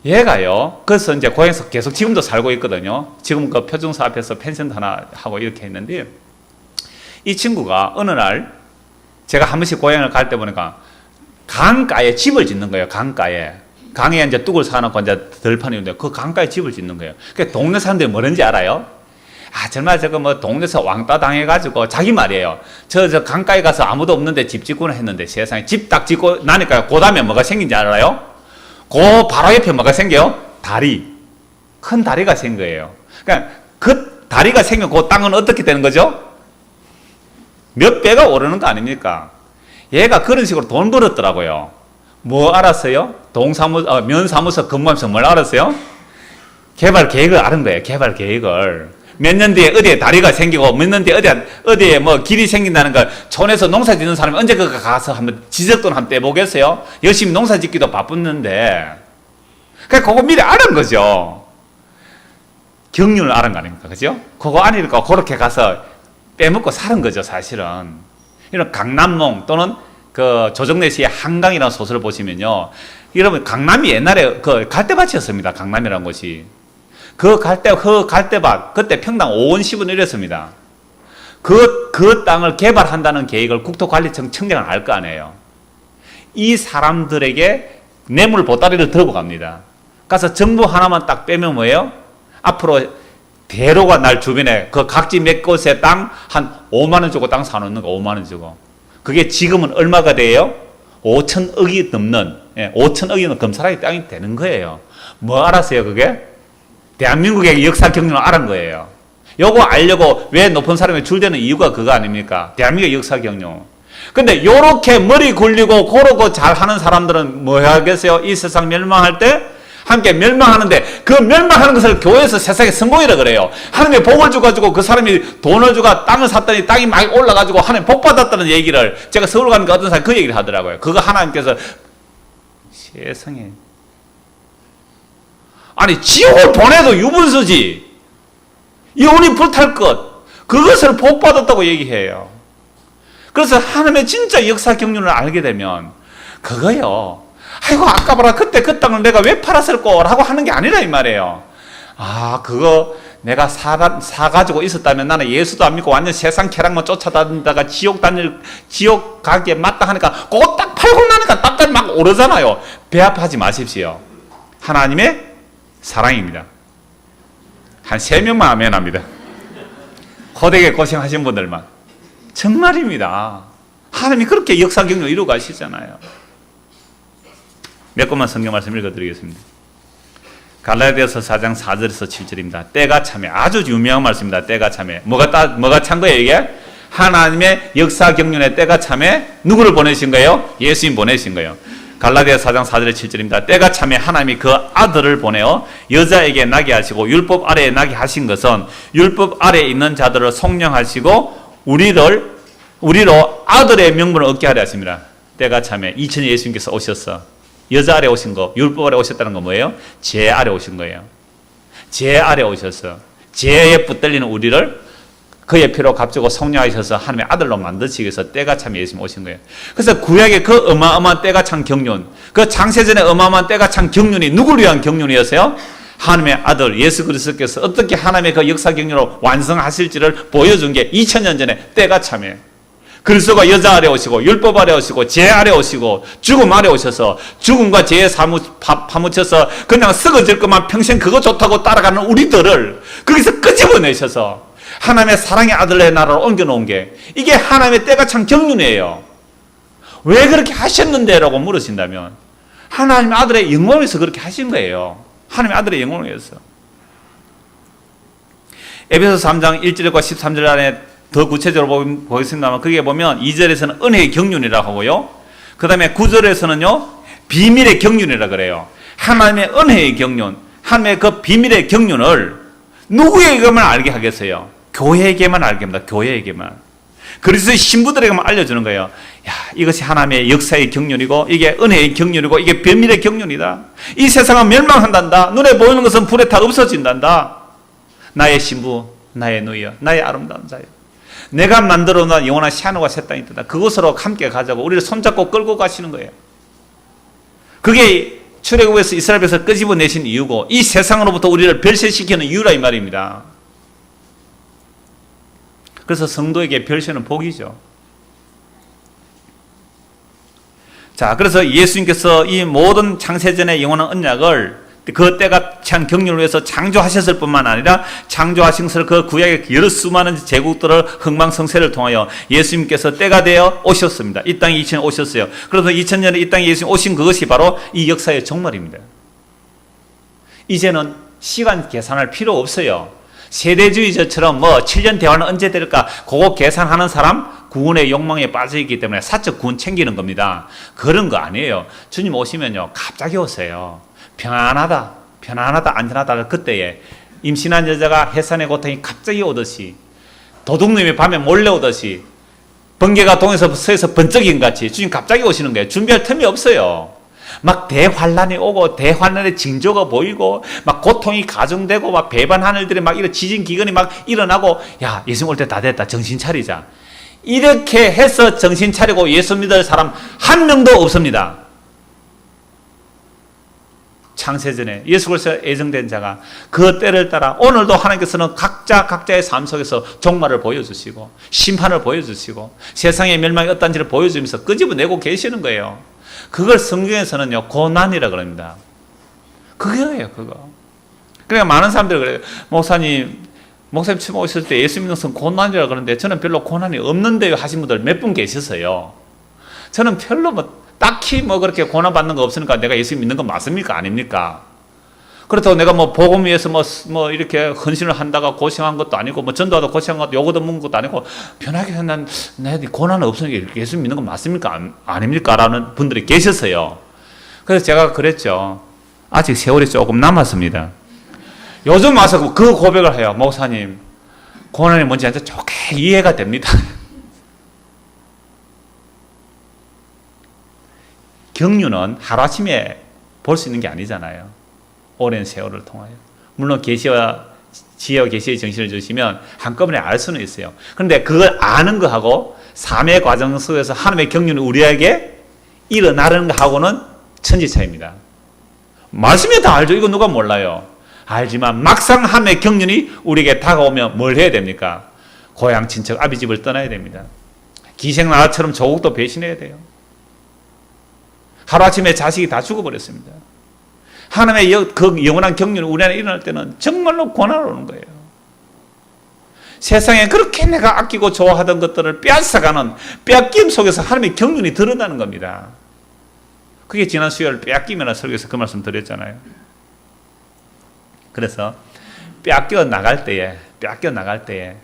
얘가요. 그래서 이제 고향에서 계속 지금도 살고 있거든요. 지금 그 표준사 앞에서 펜션 하나 하고 이렇게 했는데 이 친구가 어느 날 제가 한 번씩 고향을 갈 때 보니까 강가에 집을 짓는 거예요. 강가에. 강에 이제 뚝을 사놓고 이제 들판이 있는데 그 강가에 집을 짓는 거예요. 그 동네 사람들이 뭐는지 알아요? 아, 정말 저거 뭐 동네에서 왕따 당해가지고 자기 말이에요. 저 강가에 가서 아무도 없는데 집 짓고는 했는데 세상에 집 딱 짓고 나니까 그 다음에 뭐가 생긴지 알아요? 그 바로 옆에 뭐가 생겨요? 다리. 큰 다리가 생긴 거예요. 그러니까 그 다리가 생긴 그 땅은 어떻게 되는 거죠? 몇 배가 오르는 거 아닙니까? 얘가 그런 식으로 돈 벌었더라고요. 뭐 알았어요? 면사무소 근무하면서 뭘 알았어요? 개발 계획을 아는 거예요. 개발 계획을. 몇 년 뒤에 어디에 다리가 생기고 몇 년 뒤에 어디에 뭐 길이 생긴다는 걸 촌에서 농사 짓는 사람이 언제 그거 가서 한번 지적돈 한번 떼보겠어요? 열심히 농사 짓기도 바쁘는데. 그러니까 그거 미리 아는 거죠. 경륜을 아는 거 아닙니까? 그죠? 그거 아니니까 그렇게 가서 빼먹고 사는 거죠, 사실은. 이런 강남몽 또는 그 조정래 씨의 한강이라는 소설을 보시면요. 여러분, 강남이 옛날에 그 갈대밭이었습니다. 강남이라는 곳이. 그 갈대밭, 그때 평당 5원 10원 이랬습니다. 그 땅을 개발한다는 계획을 국토관리청 청장은 알 거 아니에요. 이 사람들에게 뇌물 보따리를 들고 갑니다. 가서 정부 하나만 딱 빼면 뭐예요? 앞으로 대로가 날 주변에 그 각지 몇 곳에 땅 한 5만 원 주고 땅 사놓는 거 5만 원 주고. 그게 지금은 얼마가 돼요? 5천억이 넘는, 5천억이 넘는 금사라기 땅이 되는 거예요. 뭐 알았어요, 그게? 대한민국의 역사 경륜을 알은 거예요. 요거 알려고 왜 높은 사람이 줄되는 이유가 그거 아닙니까? 대한민국의 역사 경륜. 근데 요렇게 머리 굴리고 고르고 잘하는 사람들은 뭐 하겠어요? 이 세상 멸망할 때 함께 멸망하는데 그 멸망하는 것을 교회에서 세상에 성공이라 그래요. 하나님의 복을 줘가지고 그 사람이 돈을 주고 땅을 샀더니 땅이 막 올라가지고 하나님 복 받았다는 얘기를 제가 서울 가니까 어떤 사람이 그 얘기를 하더라고요. 그거 하나님께서 세상에 아니 지옥을 보내도 유분수지 영혼이 불탈 것 그것을 복 받았다고 얘기해요. 그래서 하나님의 진짜 역사 경륜을 알게 되면 그거요. 아이고 아까 봐라 그때 그 땅을 내가 왜 팔았을 거라고 하는 게 아니라 이 말이에요. 아 그거 내가 사가지고 있었다면 나는 예수도 안 믿고 완전 세상 쾌락만 쫓아다니다가 지옥 가기에 마땅하니까 그거 딱 팔고 나니까 땅까지 막 오르잖아요. 배합하지 마십시오. 하나님의 사랑입니다. 한 3명만 아멘합니다. 고되게 고생하신 분들만. 정말입니다. 하나님이 그렇게 역사 경륜 이루고 가시잖아요. 몇 권만 성경 말씀 읽어드리겠습니다. 갈라디아서 4장 4절에서 7절입니다. 때가 참에 아주 유명한 말씀입니다. 때가 참에 뭐가 찬 거예요 이게? 하나님의 역사 경륜의 때가 참에 누구를 보내신 거예요? 예수님 보내신 거예요. 갈라디아서 4장 4절에 7절입니다. 때가 참에 하나님이 그 아들을 보내어 여자에게 나게 하시고 율법 아래에 나게 하신 것은 율법 아래에 있는 자들을 속량하시고 우리로 아들의 명분을 얻게 하려 하십니다. 때가 참에 2000년 예수님께서 오셨어. 여자 아래 오신 거, 율법 아래 오셨다는 건 뭐예요? 죄 아래 오신 거예요. 죄 아래 오셔서 죄에 붙들리는 우리를 그의 피로 값주고 성령하셔서 하나님의 아들로 만드시기 위해서 때가 참 예수님 오신 거예요. 그래서 구약의 그 어마어마한 때가 참 경륜, 그 창세전의 어마어마한 때가 참 경륜이 누구를 위한 경륜이었어요? 하나님의 아들 예수 그리스도께서 어떻게 하나님의 그 역사 경륜을 완성하실지를 보여준 게 2000년 전에 때가 참이에요. 그리스도가 여자 아래 오시고 율법 아래 오시고 죄 아래 오시고 죽음 아래 오셔서 죽음과 죄에 파묻혀서 그냥 썩어질 것만 평생 그거 좋다고 따라가는 우리들을 거기서 끄집어내셔서 하나님의 사랑의 아들의 나라로 옮겨놓은 게 이게 하나님의 때가 참 경륜이에요. 왜 그렇게 하셨는데? 라고 물으신다면 하나님의 아들의 영광을 위해서 그렇게 하신 거예요. 하나님의 아들의 영광을 위해서. 에베소서 3장 1절과 13절 안에 더 구체적으로 보겠습니다만 거기에 보면 2절에서는 은혜의 경륜이라고 하고요. 그 다음에 9절에서는요 비밀의 경륜이라고 그래요. 하나님의 은혜의 경륜, 하나님의 그 비밀의 경륜을 누구에게만 알게 하겠어요? 교회에게만 알게 합니다. 교회에게만. 그리스도의 신부들에게만 알려주는 거예요. 야, 이것이 하나님의 역사의 경륜이고 이게 은혜의 경륜이고 이게 비밀의 경륜이다. 이 세상은 멸망한단다. 눈에 보이는 것은 불에 다 없어진단다. 나의 신부, 나의 누이여, 나의 아름다운 자여, 내가 만들어 놓은 영원한 시아노가 새 땅이 있다. 그곳으로 함께 가자고 우리를 손잡고 끌고 가시는 거예요. 그게 출애굽에서 이스라엘에서 끄집어내신 이유고 이 세상으로부터 우리를 별세시키는 이유라 이 말입니다. 그래서 성도에게 별세는 복이죠. 자, 그래서 예수님께서 이 모든 창세전의 영원한 언약을 그 때가 찬 경륜을 위해서 창조하셨을 뿐만 아니라 창조하신 그 구약의 여러 수많은 제국들을 흥망성쇠를 통하여 예수님께서 때가 되어 오셨습니다. 이 땅에 2000년 오셨어요. 그래서 2000년에 이 땅에 예수님 오신 그것이 바로 이 역사의 종말입니다. 이제는 시간 계산할 필요 없어요. 세대주의자처럼 7년 대화는 언제 될까 그거 계산하는 사람 구원의 욕망에 빠져 있기 때문에 사적 구원 챙기는 겁니다. 그런 거 아니에요. 주님 오시면요 갑자기 오세요. 편안하다, 안전하다. 그때에 임신한 여자가 해산의 고통이 갑자기 오듯이, 도둑놈이 밤에 몰래 오듯이, 번개가 동에서 서에서 번쩍인 같이 주님 갑자기 오시는 거예요. 준비할 틈이 없어요. 막 대환란이 오고 대환란의 징조가 보이고 막 고통이 가중되고 막 배반 하늘들이 막 이런 지진 기근이 막 일어나고, 야 예수님 올 때 다 됐다, 정신 차리자. 이렇게 해서 정신 차리고 예수 믿을 사람 한 명도 없습니다. 창세전에 예수 그리스도에 애정된 자가 그 때를 따라 오늘도 하나님께서는 각자의 삶 속에서 종말을 보여주시고 심판을 보여주시고 세상의 멸망이 어떤지를 보여주면서 끄집어내고 계시는 거예요. 그걸 성경에서는요 고난이라 그럽니다. 그거예요, 그거. 그러니까 많은 사람들이 그래요. 목사님 처음 오실 때 예수 믿는 것은 고난이라 그러는데 저는 별로 고난이 없는데요 하신 분들 몇 분 계셨어요. 저는 별로 딱히 그렇게 고난받는 거 없으니까 내가 예수 믿는 건 맞습니까? 아닙니까? 그렇다고 내가 복음 위해서 이렇게 헌신을 한다가 고생한 것도 아니고, 전도하다 고생한 것도 요거도 먹은 것도 아니고, 편하게 난, 고난은 없으니까 예수 믿는 건 맞습니까? 아닙니까? 라는 분들이 계셨어요. 그래서 제가 그랬죠. 아직 세월이 조금 남았습니다. 요즘 와서 그 고백을 해요. 목사님, 고난이 뭔지 아주 좋게 이해가 됩니다. 경륜은 하루아침에 볼 수 있는 게 아니잖아요. 오랜 세월을 통하여. 물론 계시와 지혜와 계시의 정신을 주시면 한꺼번에 알 수는 있어요. 그런데 그걸 아는 거하고 삶의 과정 속에서 하나님의 경륜이 우리에게 일어나는 거하고는 천지 차이입니다. 말씀이 다 알죠. 이거 누가 몰라요. 알지만 막상 하나님의 경륜이 우리에게 다가오면 뭘 해야 됩니까? 고향 친척 아비집을 떠나야 됩니다. 기생나라처럼 조국도 배신해야 돼요. 하루아침에 자식이 다 죽어버렸습니다. 하나님의 그 영원한 경륜이 우리 안에 일어날 때는 정말로 고난 오는 거예요. 세상에 그렇게 내가 아끼고 좋아하던 것들을 빼앗아가는 빼앗김 속에서 하나님의 경륜이 드러나는 겁니다. 그게 지난 수요일 빼앗기면 설교에서 그 말씀 드렸잖아요. 그래서 빼앗겨 나갈 때에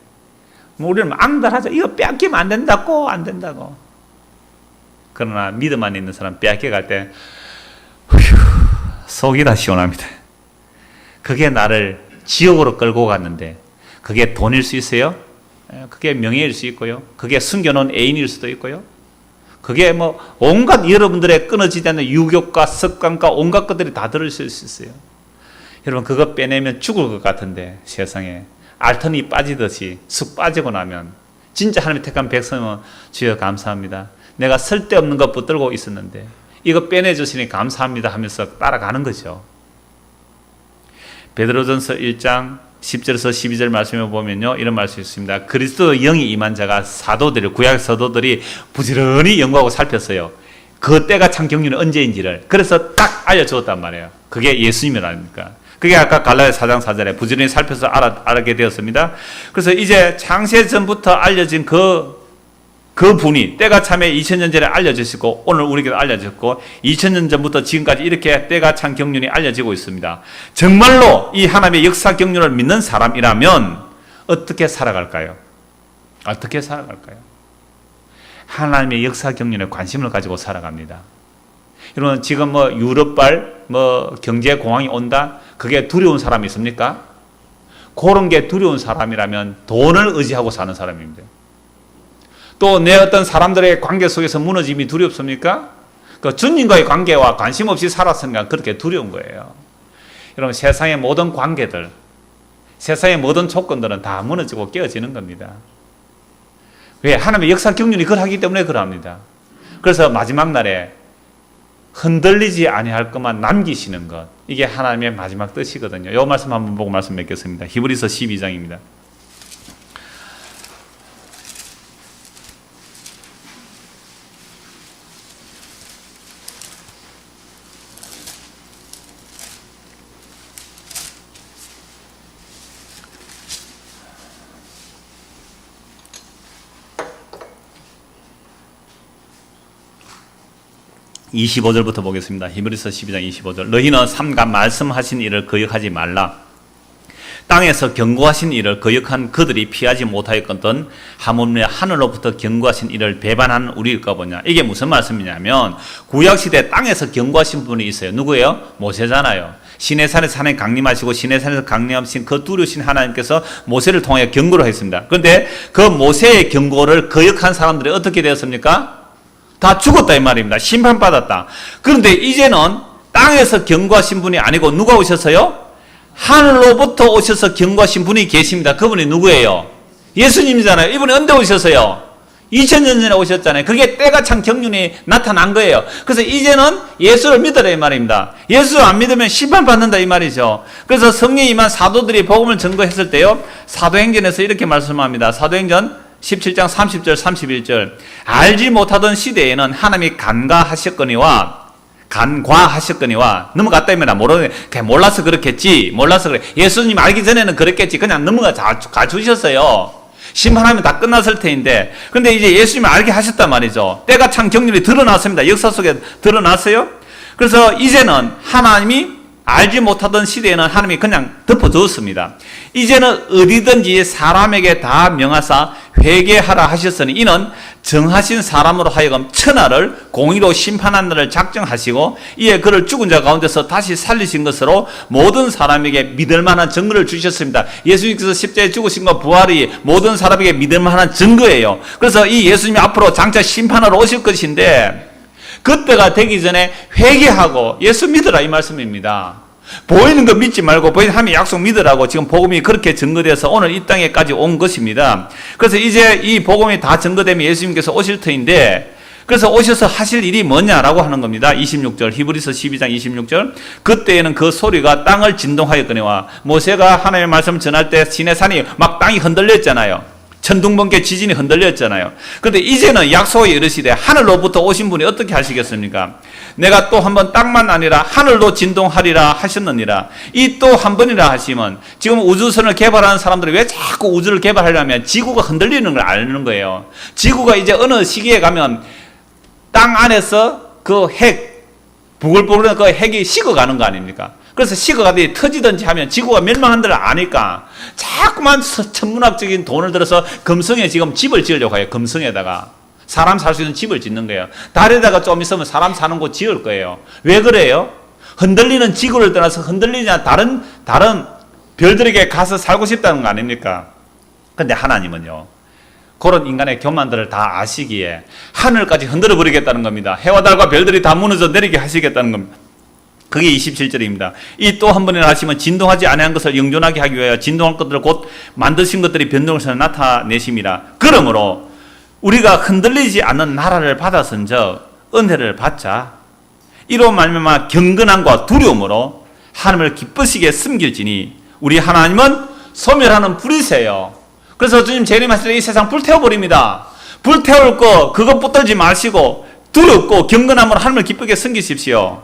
우리는 앙달하죠. 이거 빼앗기면 안 된다고. 그러나 믿음 안에 있는 사람 빼앗겨 갈 때 속이 다 시원합니다. 그게 나를 지옥으로 끌고 갔는데 그게 돈일 수 있어요. 그게 명예일 수 있고요. 그게 숨겨놓은 애인일 수도 있고요. 그게 온갖 여러분들의 끊어지지 않는 유혹과 습관과 온갖 것들이 다 들어있을 수 있어요. 여러분 그거 빼내면 죽을 것 같은데 세상에 알턴이 빠지듯이 쑥 빠지고 나면 진짜 하나님의 택한 백성은 주여 감사합니다. 내가 쓸데없는 것 붙들고 있었는데 이거 빼내주시니 감사합니다 하면서 따라가는 거죠. 베드로전서 1장 10절에서 12절 말씀에 보면요 이런 말씀이 있습니다. 그리스도 영이 임한 자가 사도들이 구약 사도들이 부지런히 연구하고 살폈어요. 그 때가 참 경륜이 언제인지를. 그래서 딱 알려주었단 말이에요. 그게 예수님이라니까. 그게 아까 갈라디아 4장 4절에 부지런히 살펴서 알게 되었습니다. 그래서 이제 창세전부터 알려진 그 분이 때가 참에 2000년 전에 알려주시고 오늘 우리에게도 알려졌고 2000년 전부터 지금까지 이렇게 때가 참 경륜이 알려지고 있습니다. 정말로 이 하나님의 역사 경륜을 믿는 사람이라면 어떻게 살아갈까요? 하나님의 역사 경륜에 관심을 가지고 살아갑니다. 여러분 지금 유럽발 경제 공황이 온다? 그게 두려운 사람이 있습니까? 그런 게 두려운 사람이라면 돈을 의지하고 사는 사람입니다. 또 내 어떤 사람들의 관계 속에서 무너짐이 두렵습니까? 그 주님과의 관계와 관심 없이 살았으니까 그렇게 두려운 거예요. 여러분 세상의 모든 관계들, 세상의 모든 조건들은 다 무너지고 깨어지는 겁니다. 왜? 하나님의 역사 경륜이 그러하기 때문에 그러합니다. 그래서 마지막 날에 흔들리지 아니할 것만 남기시는 것, 이게 하나님의 마지막 뜻이거든요. 이 말씀 한번 보고 말씀 맺겠습니다. 히브리서 12장입니다. 25절부터 보겠습니다. 히브리서 12장 25절. 너희는 삼가 말씀하신 일을 거역하지 말라. 땅에서 경고하신 일을 거역한 그들이 피하지 못하였거든 하물며 하늘로부터 경고하신 일을 배반한 우리일까 보냐. 이게 무슨 말씀이냐면 구약시대 땅에서 경고하신 분이 있어요. 누구예요? 모세잖아요. 시내산에서 하나님 강림하시고 시내산에서 강림하신 그 두려우신 하나님께서 모세를 통해 경고를 했습니다. 그런데 그 모세의 경고를 거역한 사람들이 어떻게 되었습니까? 다 죽었다 이 말입니다. 심판받았다. 그런데 이제는 땅에서 경고하신 분이 아니고 누가 오셨어요? 하늘로부터 오셔서 경고하신 분이 계십니다. 그분이 누구예요? 예수님이잖아요. 이분이 언제 오셨어요? 2000년 전에 오셨잖아요. 그게 때가 참 경륜이 나타난 거예요. 그래서 이제는 예수를 믿으라 이 말입니다. 예수 안 믿으면 심판받는다 이 말이죠. 그래서 성령이 임한 사도들이 복음을 전거했을 때요, 사도행전에서 이렇게 말씀합니다. 사도행전 17장 30절 31절. 알지 못하던 시대에는 하나님이 간과하셨거니와 넘어갔다입니다. 몰라서 그렇겠지. 몰라서 그래. 예수님 알기 전에는 그랬겠지. 그냥 넘어가 가주셨어요. 심판하면 다 끝났을 테인데. 근데 이제 예수님이 알게 하셨단 말이죠. 때가 참 경륜이 드러났습니다. 역사 속에 드러났어요. 그래서 이제는 하나님이 알지 못하던 시대에는 하나님이 그냥 덮어두었습니다. 이제는 어디든지 사람에게 다 명하사 회개하라 하셨으니 이는 정하신 사람으로 하여금 천하를 공의로 심판한 날을 작정하시고 이에 그를 죽은 자 가운데서 다시 살리신 것으로 모든 사람에게 믿을 만한 증거를 주셨습니다. 예수님께서 십자가에 죽으신 것 부활이 모든 사람에게 믿을 만한 증거예요. 그래서 이 예수님이 앞으로 장차 심판하러 오실 것인데 그때가 되기 전에 회개하고 예수 믿으라 이 말씀입니다. 보이는 거 믿지 말고 보이는 하나님의 약속 믿으라고 지금 복음이 그렇게 증거돼서 오늘 이 땅에까지 온 것입니다. 그래서 이제 이 복음이 다 증거되면 예수님께서 오실 터인데 그래서 오셔서 하실 일이 뭐냐라고 하는 겁니다. 26절 히브리서 12장 26절. 그때에는 그 소리가 땅을 진동하였거니와 모세가 하나님의 말씀을 전할 때 시내산이 막 땅이 흔들렸잖아요. 천둥번개 지진이 흔들렸잖아요. 그런데 이제는 약속에 이르시되 하늘로부터 오신 분이 어떻게 하시겠습니까? 내가 또 한 번 땅만 아니라 하늘도 진동하리라 하셨느니라. 이 또 한 번이라 하시면 지금 우주선을 개발하는 사람들이 왜 자꾸 우주를 개발하려면 지구가 흔들리는 걸 아는 거예요. 지구가 이제 어느 시기에 가면 땅 안에서 그 핵, 부글부글한 그 핵이 식어가는 거 아닙니까? 그래서 식어가든지 터지든지 하면 지구가 멸망한 줄 아니까 자꾸만 천문학적인 돈을 들어서 금성에 지금 집을 지으려고 해요. 금성에다가 사람 살 수 있는 집을 짓는 거예요. 달에다가 좀 있으면 사람 사는 곳 지을 거예요. 왜 그래요? 흔들리는 지구를 떠나서 흔들리지 않는 다른 별들에게 가서 살고 싶다는 거 아닙니까? 근데 하나님은요, 그런 인간의 교만들을 다 아시기에 하늘까지 흔들어 버리겠다는 겁니다. 해와 달과 별들이 다 무너져 내리게 하시겠다는 겁니다. 그게 27절입니다. 이 또 한 번이나 하시면 진동하지 아니한 것을 영존하게 하기 위하여 진동할 것들을 곧 만드신 것들이 변동을 해서 나타내심이라. 그러므로 우리가 흔들리지 않는 나라를 받았은즉 은혜를 받자. 이로 말미암아 경건함과 두려움으로 하나님을 기쁘시게 섬길지니 우리 하나님은 소멸하는 불이세요. 그래서 주님 재림하실 때 이 세상 불태워버립니다. 불태울 거 그거 붙들지 마시고 두렵고 경건함으로 하나님을 기쁘게 섬기십시오.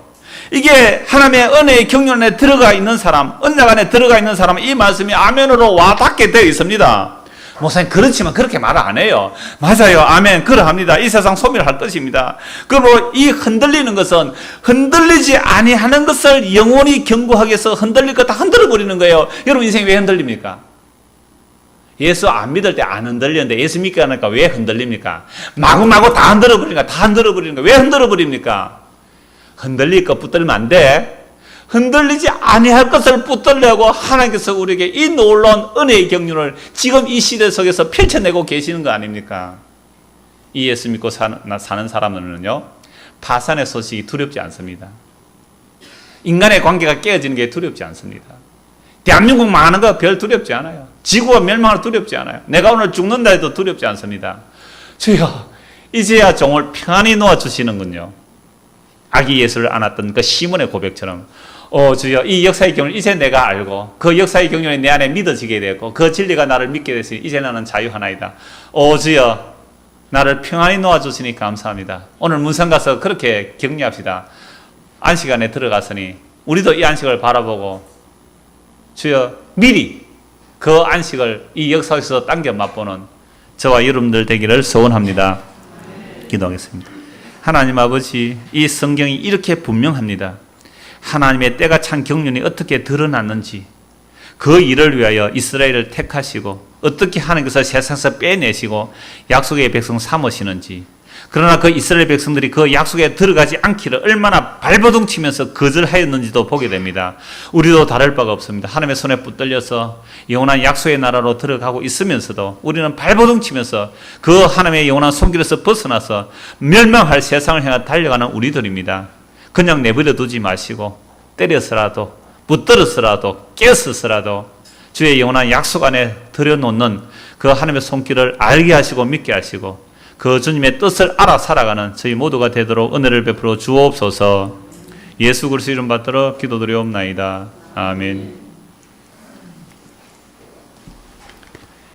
이게 하나님의 은혜의 경륜 안에 들어가 있는 사람, 언약 안에 들어가 있는 사람은 이 말씀이 아멘으로 와닿게 되어 있습니다. 목사님 그렇지만 그렇게 말 안 해요. 맞아요. 아멘. 그러합니다. 이 세상 소멸할 것입니다. 그리고 이 흔들리는 것은 흔들리지 아니하는 것을 영원히 경고하기 위해서 흔들릴 거 다 흔들어 버리는 거예요. 여러분 인생이 왜 흔들립니까? 예수 안 믿을 때 안 흔들리는데 예수 믿게 하니까 왜 흔들립니까? 마구마구 다 흔들어 버리니까 다 흔들어 버리는 거예요. 왜 흔들어 버립니까? 흔들릴 것 붙들면 안 돼. 흔들리지 아니할 것을 붙들려고 하나님께서 우리에게 이 놀라운 은혜의 경륜을 지금 이 시대 속에서 펼쳐내고 계시는 거 아닙니까? 이 예수 믿고 사는 사람들은요, 파산의 소식이 두렵지 않습니다. 인간의 관계가 깨어지는 게 두렵지 않습니다. 대한민국 망하는 거 별 두렵지 않아요. 지구가 멸망을 두렵지 않아요. 내가 오늘 죽는다 해도 두렵지 않습니다. 주여, 이제야 종을 평안히 놓아주시는군요. 아기 예수를 안았던 그 시몬의 고백처럼 주여 이 역사의 경륜 이제 내가 알고 그 역사의 경륜이 내 안에 믿어지게 되었고 그 진리가 나를 믿게 됐으니 이제 나는 자유하나이다. 주여 나를 평안히 놓아주시니 감사합니다. 오늘 문상 가서 그렇게 격려합시다. 안식 안에 들어갔으니 우리도 이 안식을 바라보고 주여 미리 그 안식을 이 역사에서 당겨 맛보는 저와 여러분들 되기를 소원합니다. 기도하겠습니다. 하나님 아버지, 이 성경이 이렇게 분명합니다. 하나님의 때가 찬 경륜이 어떻게 드러났는지, 그 일을 위하여 이스라엘을 택하시고 어떻게 하나님께서 세상에서 빼내시고 약속의 백성 삼으시는지, 그러나 그 이스라엘 백성들이 그 약속에 들어가지 않기를 얼마나 발버둥 치면서 거절하였는지도 보게 됩니다. 우리도 다를 바가 없습니다. 하나님의 손에 붙들려서 영원한 약속의 나라로 들어가고 있으면서도 우리는 발버둥 치면서 그 하나님의 영원한 손길에서 벗어나서 멸망할 세상을 향해 달려가는 우리들입니다. 그냥 내버려 두지 마시고 때려서라도 붙들어서라도 깨어서라도 주의 영원한 약속 안에 들여놓는 그 하나님의 손길을 알게 하시고 믿게 하시고 그 주님의 뜻을 알아 살아가는 저희 모두가 되도록 은혜를 베풀어 주옵소서. 예수 그리스도 이름 받들어 기도드리옵나이다. 아멘.